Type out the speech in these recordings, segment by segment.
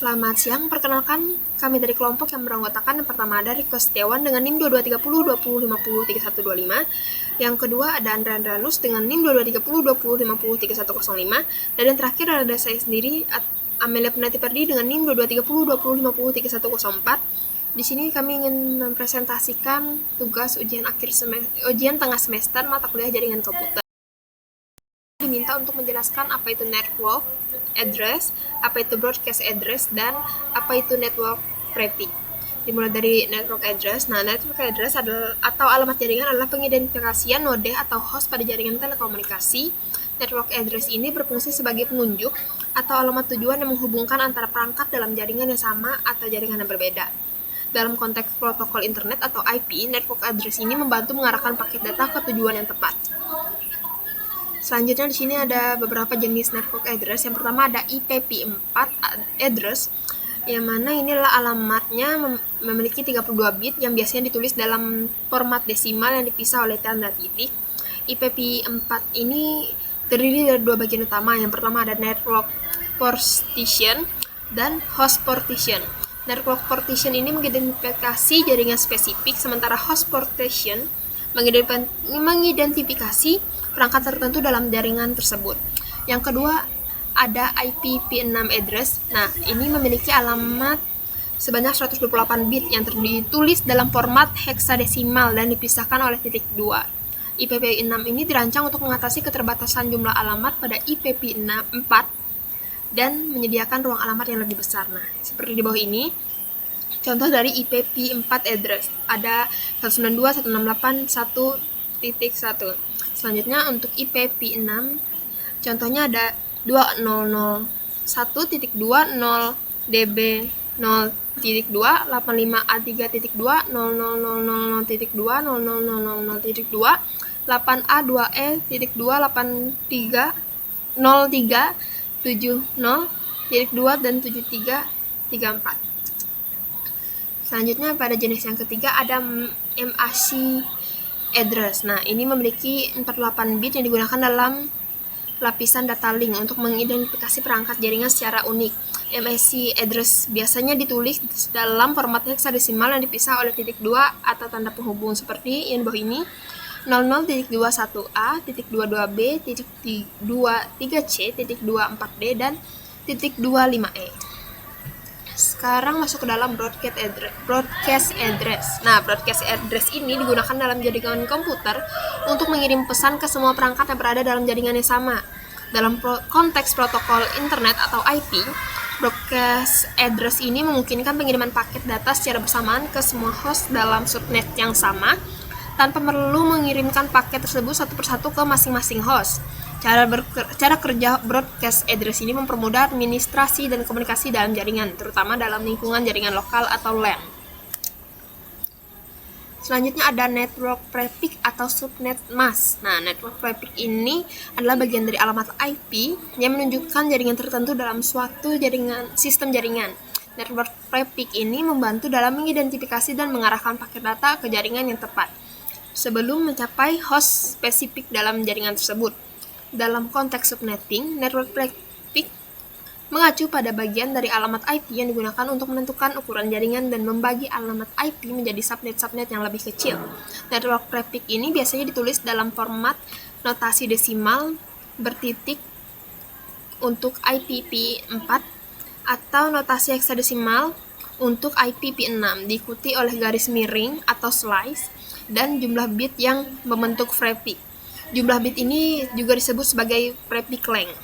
Selamat siang, perkenalkan kami dari kelompok yang beranggotakan yang pertama ada Riko Setiawan dengan NIM 2230 2050 3125. Yang kedua ada Andra Andranus dengan NIM 2230 2050 3105. Dan yang terakhir ada saya sendiri, Amelia Penati Perdi dengan NIM 2230 2050 3104. Di sini kami ingin mempresentasikan tugas ujian tengah semester mata kuliah jaringan komputer. Diminta untuk menjelaskan apa itu network address, apa itu broadcast address, dan apa itu network prefix. Dimulai dari network address. Nah, network address adalah atau alamat jaringan adalah pengidentifikasian node atau host pada jaringan telekomunikasi. Network address ini berfungsi sebagai penunjuk atau alamat tujuan yang menghubungkan antara perangkat dalam jaringan yang sama atau jaringan yang berbeda. Dalam konteks protokol internet atau IP, network address ini membantu mengarahkan paket data ke tujuan yang tepat. Selanjutnya di sini ada beberapa jenis network address. Yang pertama ada IPv4 address, yang mana inilah alamatnya memiliki 32 bit yang biasanya ditulis dalam format desimal yang dipisah oleh tanda titik. IPv4 ini terdiri dari dua bagian utama. Yang pertama ada network partition dan host partition. Network partition ini mengidentifikasi jaringan spesifik, sementara host partition mengidentifikasi perangkat tertentu dalam jaringan tersebut. Yang kedua ada IPv6 address. Nah, ini memiliki alamat sebanyak 128 bit yang ditulis dalam format heksadesimal dan dipisahkan oleh titik 2. IPv6 ini dirancang untuk mengatasi keterbatasan jumlah alamat pada IPv4 dan menyediakan ruang alamat yang lebih besar. Nah, seperti di bawah ini contoh dari IPv4 address. Ada 192.168.1.1. Selanjutnya untuk IPv6, contohnya ada 20.1.2.0.db0.85A3.2 8A2E.2.830.3.0.3.70.2 dan 7334. Selanjutnya pada jenis yang ketiga ada MAC address. Nah, ini memiliki 48 bit yang digunakan dalam lapisan data link untuk mengidentifikasi perangkat jaringan secara unik. MAC address biasanya ditulis dalam format heksadesimal yang dipisah oleh titik 2 atau tanda penghubung seperti yang di bawah ini. 00.21A, .22B, .23C, .24D, dan .25E. Sekarang masuk ke dalam broadcast address. Nah, broadcast address ini digunakan dalam jaringan komputer untuk mengirim pesan ke semua perangkat yang berada dalam jaringan yang sama. Dalam konteks protokol internet atau IP, broadcast address ini memungkinkan pengiriman paket data secara bersamaan ke semua host dalam subnet yang sama tanpa perlu mengirimkan paket tersebut satu persatu ke masing-masing host. Cara kerja broadcast address ini mempermudah administrasi dan komunikasi dalam jaringan, terutama dalam lingkungan jaringan lokal atau LAN. Selanjutnya ada network prefix atau subnet mask. Nah, network prefix ini adalah bagian dari alamat IP yang menunjukkan jaringan tertentu dalam suatu sistem jaringan. Network prefix ini membantu dalam mengidentifikasi dan mengarahkan paket data ke jaringan yang tepat sebelum mencapai host spesifik dalam jaringan tersebut. Dalam konteks subnetting, network prefix mengacu pada bagian dari alamat IP yang digunakan untuk menentukan ukuran jaringan dan membagi alamat IP menjadi subnet-subnet yang lebih kecil. Network prefix ini biasanya ditulis dalam format notasi desimal bertitik untuk IPv4 atau notasi heksadesimal untuk IPv6, diikuti oleh garis miring atau slice dan jumlah bit yang membentuk prefix. Jumlah bit ini juga disebut sebagai prefix length.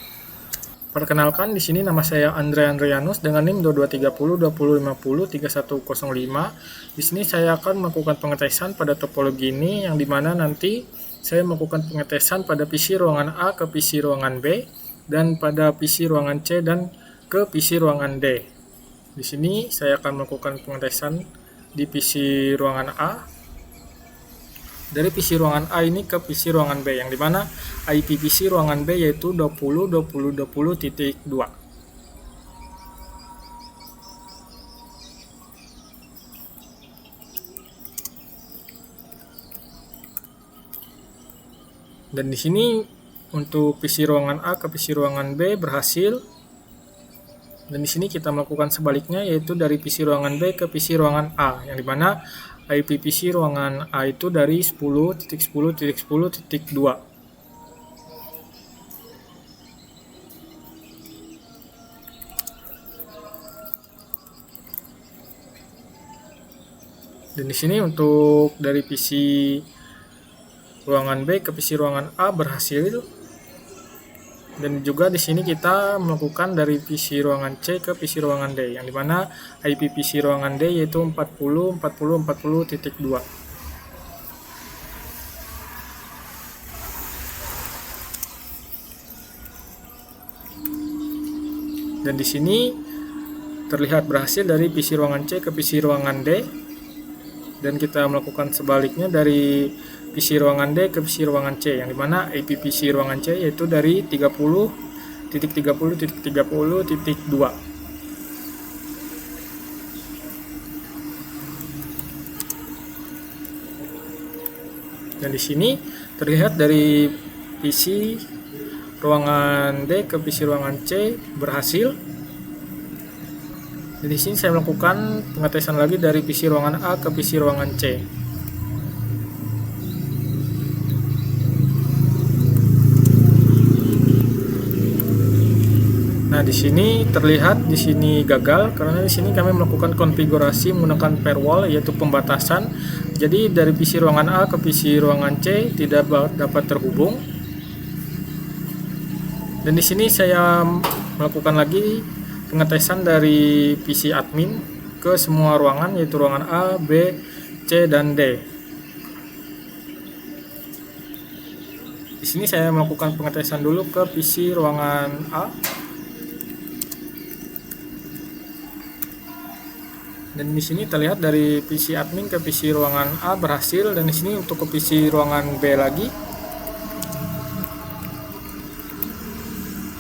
Perkenalkan, di sini nama saya Andra Andrianus dengan NIM 2230 2050 3105. Di sini saya akan melakukan pengetesan pada topologi ini, yang dimana nanti saya melakukan pengetesan pada PC ruangan A ke PC ruangan B dan pada PC ruangan C dan ke PC ruangan D. Di sini saya akan melakukan pengetesan di PC ruangan A. Dari PC ruangan A ini ke PC ruangan B, yang dimana IP PC ruangan B yaitu 20.20.20.2. Dan di sini untuk PC ruangan A ke PC ruangan B berhasil. Dan di sini kita melakukan sebaliknya, yaitu dari PC ruangan B ke PC ruangan A, yang dimana IP PC ruangan A itu dari 10.10.10.2. Dan di sini untuk dari PC ruangan B ke PC ruangan A berhasil. Dan juga di sini kita melakukan dari PC ruangan C ke PC ruangan D, yang dimana IP PC ruangan D yaitu 40.40.40.2. Dan di sini terlihat berhasil dari PC ruangan C ke PC ruangan D. Dan kita melakukan sebaliknya dari PC ruangan D ke PC ruangan C, yang dimana IP PC ruangan C yaitu dari 30.30.30.2. Dan di sini terlihat dari PC ruangan D ke PC ruangan C berhasil. Dan di sini saya melakukan pengetesan lagi dari PC ruangan A ke PC ruangan C. Nah, di sini terlihat di sini gagal karena di sini kami melakukan konfigurasi menggunakan firewall, yaitu pembatasan. Jadi dari PC ruangan A ke PC ruangan C tidak dapat terhubung. Dan di sini saya melakukan lagi pengetesan dari PC admin ke semua ruangan, yaitu ruangan A, B, C, dan D. Di sini saya melakukan pengetesan dulu ke PC ruangan A. Dan di sini terlihat dari PC admin ke PC ruangan A berhasil, dan di sini untuk ke PC ruangan B lagi.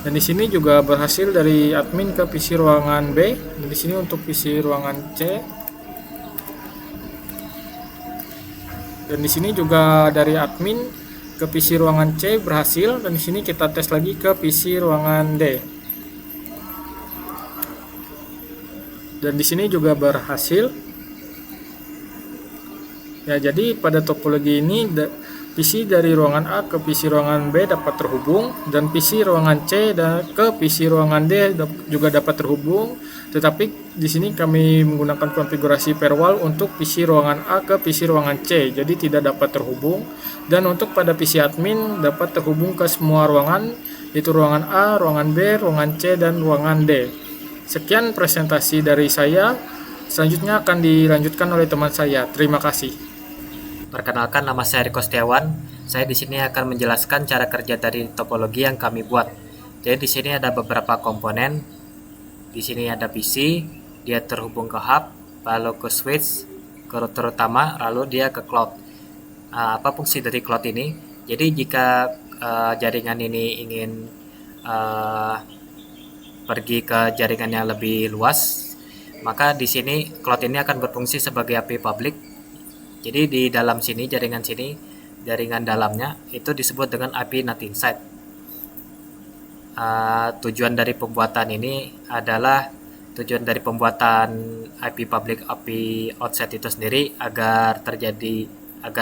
Dan di sini juga berhasil dari admin ke PC ruangan B. Dan di sini untuk PC ruangan C. Dan di sini juga dari admin ke PC ruangan C berhasil, dan di sini kita tes lagi ke PC ruangan D. Dan di sini juga berhasil. Ya, jadi pada topologi ini PC dari ruangan A ke PC ruangan B dapat terhubung, dan PC ruangan C ke PC ruangan D juga dapat terhubung. Tetapi di sini kami menggunakan konfigurasi firewall untuk PC ruangan A ke PC ruangan C, jadi tidak dapat terhubung. Dan untuk pada PC admin dapat terhubung ke semua ruangan, yaitu ruangan A, ruangan B, ruangan C, dan ruangan D. Sekian presentasi dari saya. Selanjutnya akan dilanjutkan oleh teman saya. Terima kasih. Perkenalkan, nama saya Riko Setiawan. Saya di sini akan menjelaskan cara kerja dari topologi yang kami buat. Jadi di sini ada beberapa komponen. Di sini ada PC, dia terhubung ke hub, lalu ke switch, ke router utama, lalu dia ke cloud. Apa fungsi dari cloud ini? Jadi jika jaringan ini ingin pergi ke jaringan yang lebih luas, maka di sini cloud ini akan berfungsi sebagai IP public. Jadi di dalam sini, jaringan dalamnya itu disebut dengan IP not inside. Tujuan dari pembuatan IP public, IP outside itu sendiri agar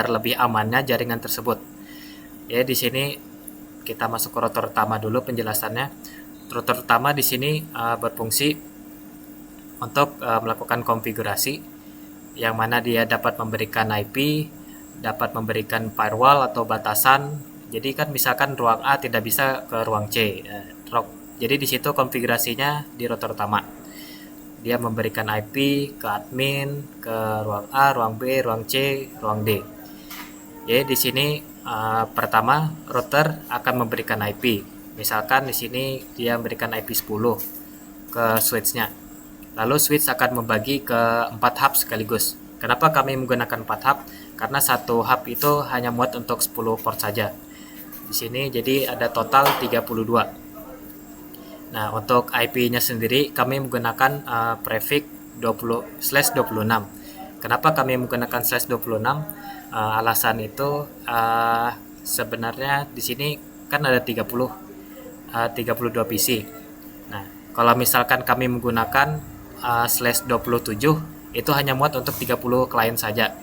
lebih amannya jaringan tersebut. Ya, di sini kita masuk ke router utama dulu penjelasannya. Router utama di sini berfungsi untuk melakukan konfigurasi, yang mana dia dapat memberikan IP, dapat memberikan firewall atau batasan. Jadi kan misalkan ruang A tidak bisa ke ruang C. Jadi di situ konfigurasinya di router utama. Dia memberikan IP ke admin, ke ruang A, ruang B, ruang C, ruang D. Jadi di sini pertama router akan memberikan IP. Misalkan di sini dia memberikan IP 10 ke switch-nya. Lalu switch akan membagi ke 4 hub sekaligus. Kenapa kami menggunakan 4 hub? Karena satu hub itu hanya muat untuk 10 port saja. Di sini jadi ada total 32. Nah, untuk IP-nya sendiri kami menggunakan prefix 20/26. Kenapa kami menggunakan /26? Alasan itu sebenarnya di sini kan ada 32 PC. Nah, Kalau misalkan kami menggunakan slash 27, itu hanya muat untuk 30 klien saja.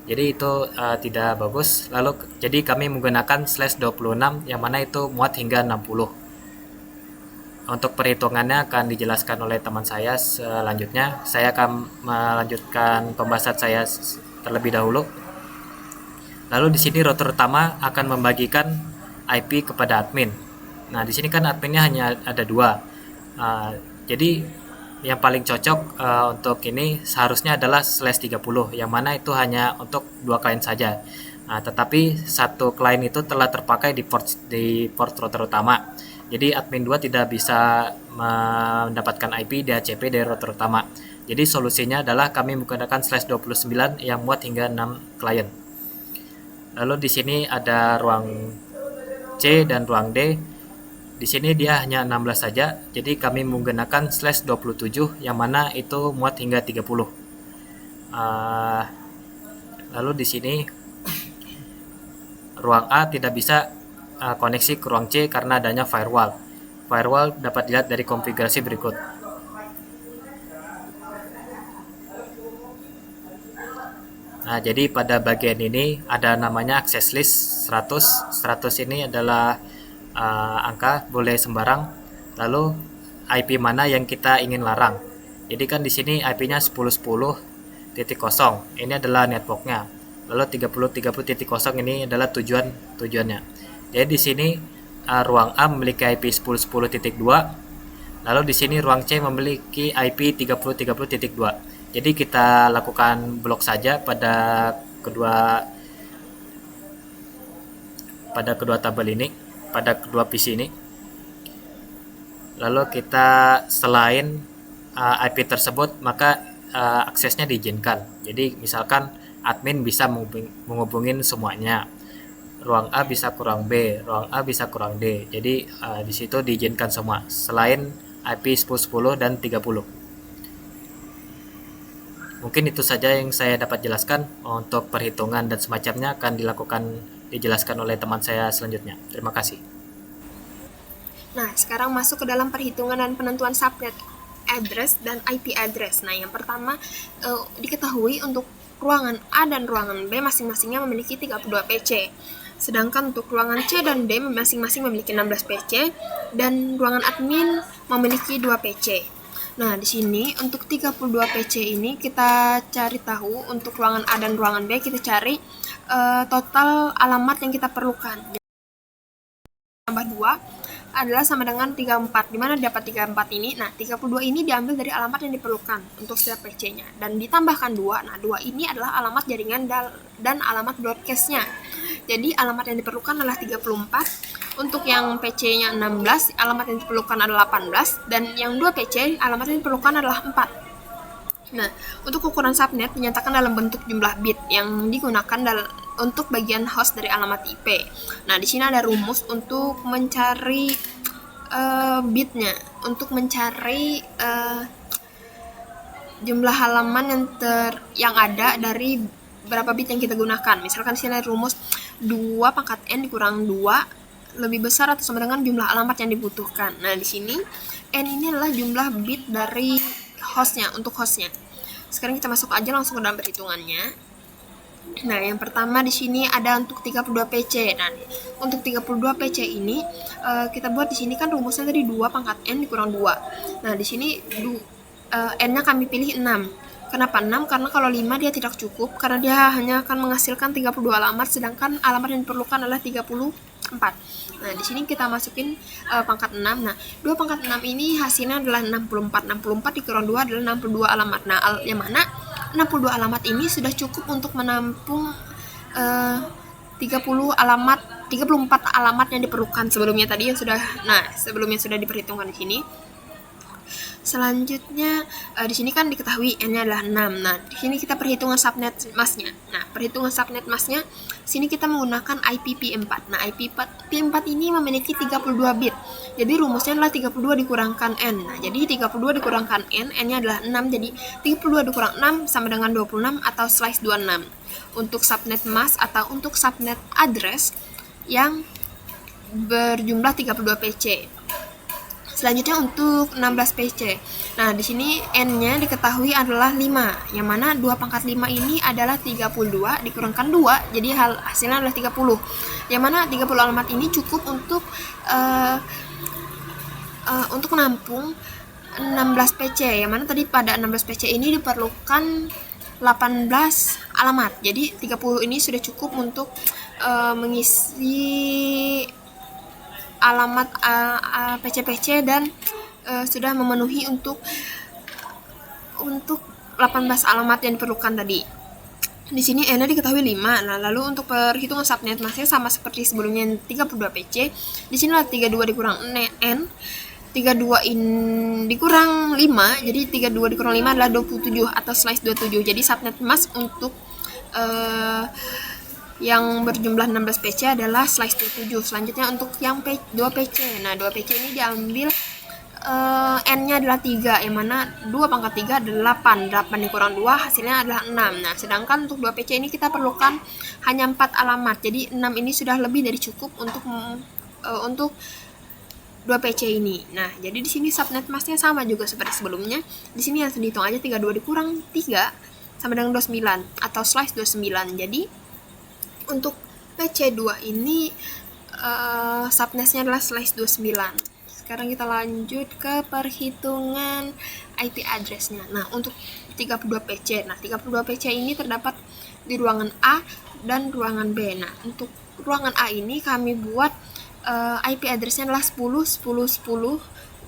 Jadi itu tidak bagus. Lalu jadi kami menggunakan slash 26 yang mana itu muat hingga 60. Untuk perhitungannya akan dijelaskan oleh teman saya selanjutnya. Saya akan melanjutkan pembahasan saya terlebih dahulu. Lalu di sini router utama akan membagikan IP kepada admin. Nah, di sini kan adminnya hanya ada 2. Jadi yang paling cocok untuk ini seharusnya adalah slash 30, yang mana itu hanya untuk 2 klien saja. Nah, tetapi satu klien itu telah terpakai di port router utama. Jadi admin 2 tidak bisa mendapatkan IP DHCP dari router utama. Jadi solusinya adalah kami menggunakan slash 29 yang muat hingga 6 klien. Lalu di sini ada ruang C dan ruang D. Di sini dia hanya 16 saja, jadi kami menggunakan slash 27 yang mana itu muat hingga 30. Lalu di sini ruang A tidak bisa koneksi ke ruang C karena adanya firewall. Firewall dapat dilihat dari konfigurasi berikut. Nah, jadi pada bagian ini ada namanya access list 100. 100 ini adalah angka, boleh sembarang. Lalu IP mana yang kita ingin larang. Jadi kan di sini IP-nya 10.10.0. Ini adalah networknya. Lalu 30.30.0 ini adalah tujuannya. Jadi di sini ruang A memiliki IP 10.10.2. Lalu di sini ruang C memiliki IP 30.30.2. Jadi kita lakukan blok saja pada kedua tabel ini, pada kedua PC ini. Lalu kita selain IP tersebut, maka aksesnya diizinkan. Jadi misalkan admin bisa menghubungin semuanya. Ruang A bisa ke ruang B, ruang A bisa ke ruang D. Jadi di situ diizinkan semua selain IP 10.10 dan 30. Mungkin itu saja yang saya dapat jelaskan. Untuk perhitungan dan semacamnya akan dijelaskan oleh teman saya selanjutnya. Terima kasih. Nah, sekarang masuk ke dalam perhitungan dan penentuan subnet address dan IP address. Nah, yang pertama diketahui untuk ruangan A dan ruangan B masing-masingnya memiliki 32 PC. Sedangkan untuk ruangan C dan D masing-masing memiliki 16 PC dan ruangan admin memiliki 2 PC. Nah, di sini untuk 32 PC ini kita cari tahu untuk ruangan A dan ruangan B, kita cari total alamat yang kita perlukan. Tambah 2 adalah sama dengan 34. Dimana dapat 34 ini? Nah, 32 ini diambil dari alamat yang diperlukan untuk setiap PC-nya. Dan ditambahkan 2. Nah, 2 ini adalah alamat jaringan dan alamat broadcast-nya. Jadi, alamat yang diperlukan adalah 34. Untuk yang PC-nya 16, alamat yang diperlukan adalah 18. Dan yang 2 PC, alamat yang diperlukan adalah 4. Nah, untuk ukuran subnet dinyatakan dalam bentuk jumlah bit yang digunakan untuk bagian host dari alamat IP. Nah, di sini ada rumus untuk mencari bitnya, untuk mencari jumlah halaman yang ada dari berapa bit yang kita gunakan. Misalkan di sini ada rumus 2 pangkat n dikurang 2 lebih besar atau sama dengan jumlah alamat yang dibutuhkan. Nah, di sini n ini adalah jumlah bit dari hostnya, untuk hostnya. Sekarang kita masuk aja langsung ke dalam perhitungannya. Nah, yang pertama di sini ada untuk 32 PC. Nah, untuk 32 PC ini kita buat di sini kan rumusnya tadi 2 pangkat n dikurang 2. Nah, di sini n-nya kami pilih 6. Kenapa 6? Karena kalau 5 dia tidak cukup, karena dia hanya akan menghasilkan 32 alamat, sedangkan alamat yang diperlukan adalah 34. Nah, di sini kita masukin pangkat 6. Nah, 2 pangkat 6 ini hasilnya adalah 64. 64 dikurang 2 adalah 62 alamat. Nah, yang mana 62 alamat ini sudah cukup untuk menampung 34 alamat yang diperlukan sebelumnya tadi yang sebelumnya sudah diperhitungkan di sini. Selanjutnya di sini kan diketahui n-nya adalah 6. Nah, di sini kita perhitungan subnet mask-nya. Nah, perhitungan subnet mask-nya sini kita menggunakan IP P4. Nah, IP P4 ini memiliki 32 bit. Jadi rumusnya adalah 32 dikurangkan n. Nah, jadi 32 dikurangkan n-nya adalah 6. Jadi 32 dikurang 6 sama dengan 26 atau slice 26. Untuk subnet mask atau untuk subnet address yang berjumlah 32 PC. Selanjutnya untuk 16 PC. Nah, di sini N-nya diketahui adalah 5, yang mana 2 pangkat 5 ini adalah 32 dikurangkan 2, jadi hasilnya adalah 30. Yang mana 30 alamat ini cukup untuk menampung 16 PC, yang mana tadi pada 16 PC ini diperlukan 18 alamat. Jadi 30 ini sudah cukup untuk mengisi alamat PC-PC dan sudah memenuhi untuk 18 alamat yang diperlukan tadi. Di sini N-nya diketahui 5. Nah, lalu untuk perhitungan subnet masknya sama seperti sebelumnya 32 PC. Di sini adalah 32 dikurang N. 32 dikurang 5, jadi 32 dikurang 5 adalah 27 atau slice 27. Jadi subnet mask untuk yang berjumlah 16 PC adalah slice 27. Selanjutnya untuk yang 2 PC. Nah, 2 PC ini diambil N-nya adalah 3, yang mana 2 pangkat 3 adalah 8. 8 dikurang 2 hasilnya adalah 6. Nah, sedangkan untuk 2 PC ini kita perlukan hanya 4 alamat. Jadi 6 ini sudah lebih dari cukup untuk 2 PC ini. Nah, jadi di sini subnet masknya sama juga seperti sebelumnya. Di sini langsung dihitung aja 32 dikurang 3 sama dengan 29 atau slice 29. Jadi untuk PC2 ini subnetnya adalah slice 29. Sekarang kita lanjut ke perhitungan IP address-nya. Nah, untuk 32 PC. Nah, 32 PC ini terdapat di ruangan A dan ruangan B. Nah, untuk ruangan A ini kami buat IP address-nya adalah 10 10 10.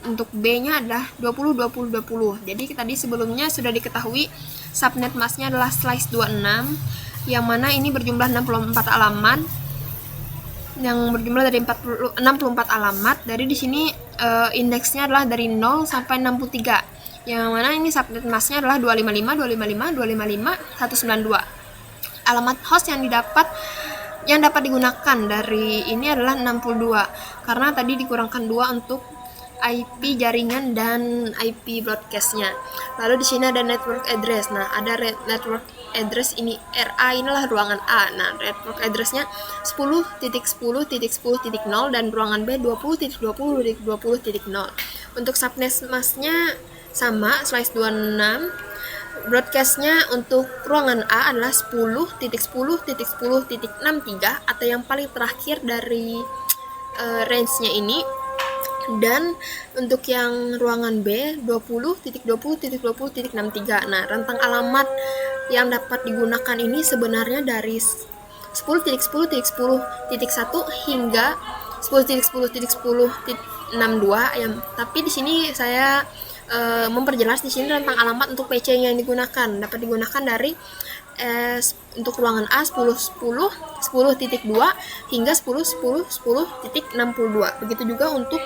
Untuk B-nya adalah 20 20 20. Jadi tadi sebelumnya sudah diketahui subnet masknya adalah slice 26, yang mana ini berjumlah 64 alamat, yang berjumlah dari 64 alamat. Dari di sini indeksnya adalah dari 0 sampai 63, yang mana ini subnet masknya adalah 255 255 255 192. Alamat host yang dapat digunakan dari ini adalah 62, karena tadi dikurangkan 2 untuk IP jaringan dan IP broadcastnya. Lalu di sini ada network address. Nah, ada network address ini RA, inilah ruangan A. Nah, network addressnya 10.10.10.0 dan ruangan B 20.20.20.0. Untuk subnet masknya sama, slice 26. Broadcastnya untuk ruangan A adalah 10.10.10.63 atau yang paling terakhir dari range-nya ini. Dan untuk yang ruangan B 20.20.20.63. Nah, rentang alamat yang dapat digunakan ini sebenarnya dari 10.10.10.1 hingga 10.10.10.62, tapi di sini saya memperjelas di sini rentang alamat untuk PC yang digunakan dapat digunakan dari untuk ruangan A 10.10 10.2 hingga 10.10 10.62. Begitu juga untuk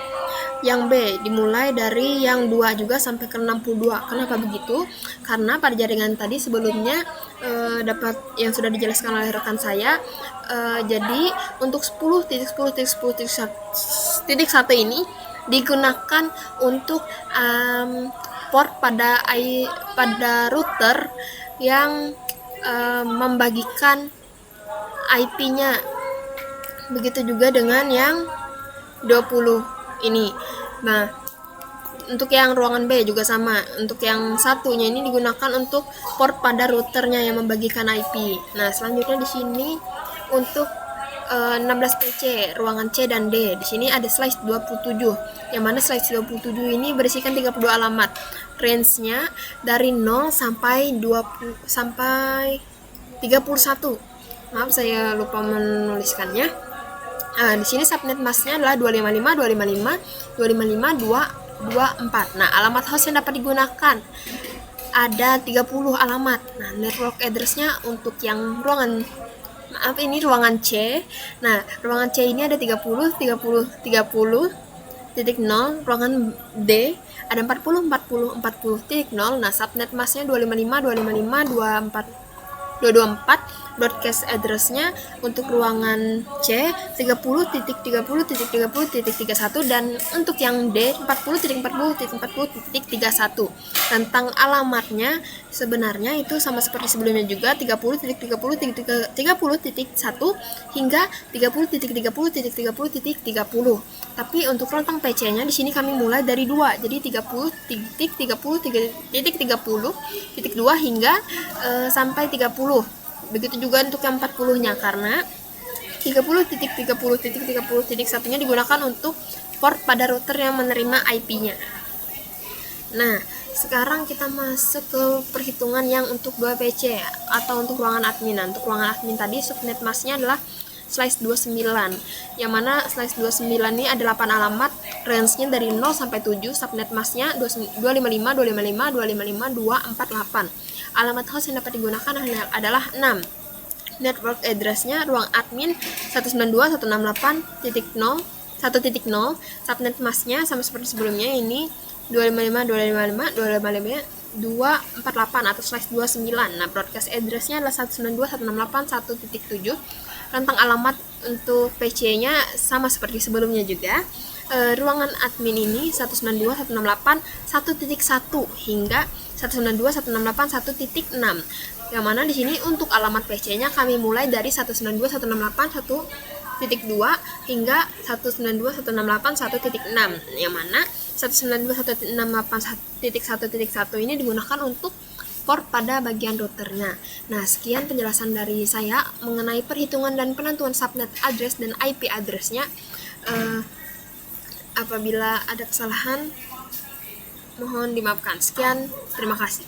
yang B, dimulai dari yang 2 juga sampai ke 62. Kenapa begitu? Karena pada jaringan tadi sebelumnya dapat yang sudah dijelaskan oleh rekan saya. Jadi untuk 10.10.10.1 ini digunakan untuk port pada router yang membagikan IP-nya. Begitu juga dengan yang 20 ini. Nah, untuk yang ruangan B juga sama. Untuk yang satunya ini digunakan untuk port pada routernya yang membagikan IP. Nah, selanjutnya di sini untuk 16 PC, ruangan C dan D. Di sini ada slice 27, yang mana slice 27 ini berisikan 32 alamat. Range-nya dari 0 sampai 31. Maaf, saya lupa menuliskannya. Di sini subnet masknya adalah 255 255 255 224. Nah, alamat host yang dapat digunakan ada 30 alamat. Nah, network address-nya untuk yang ruangan C. Nah, ruangan C ini ada 30 ruangan D ada 40. Nah, subnet masknya 255 255 224 broadcast address-nya untuk ruangan C 30.30.30.31 dan untuk yang D 40.40.40.31. Tentang alamatnya sebenarnya itu sama seperti sebelumnya juga 30.30.30.1 hingga 30.30.30.30. Tapi untuk rentang PC-nya di sini kami mulai dari 2. Jadi 30.30.30.2 hingga sampai 30. Begitu juga untuk yang 40-nya karena 30.30.30.1-nya digunakan untuk port pada router yang menerima IP-nya. Nah, sekarang kita masuk ke perhitungan yang untuk 2 PC atau untuk ruangan admin. Nah, untuk ruangan admin tadi subnet masknya adalah /29, yang mana /29 ini ada 8 alamat, range-nya dari 0 sampai 7, subnet masknya 255, 255, 255, 248. Alamat host yang dapat digunakan adalah 6. Network address-nya ruang admin 192.168.0, 1.0, subnet masknya sama seperti sebelumnya, ini 255, 255, 255, 248 atau /29. Nah, broadcast address-nya adalah 192.168.1.7. Rentang alamat untuk PC-nya sama seperti sebelumnya juga. Ruangan admin ini 192.168.1.1 hingga 192.168.1.6. Yang mana di sini untuk alamat PC-nya kami mulai dari 192.168.1.2 hingga 192.168.1.6. Yang mana 192.168.1.1 ini digunakan untuk port pada bagian routernya. Nah, sekian penjelasan dari saya mengenai perhitungan dan penentuan subnet address dan IP address-nya. Apabila ada kesalahan, mohon dimaafkan. Sekian, terima kasih.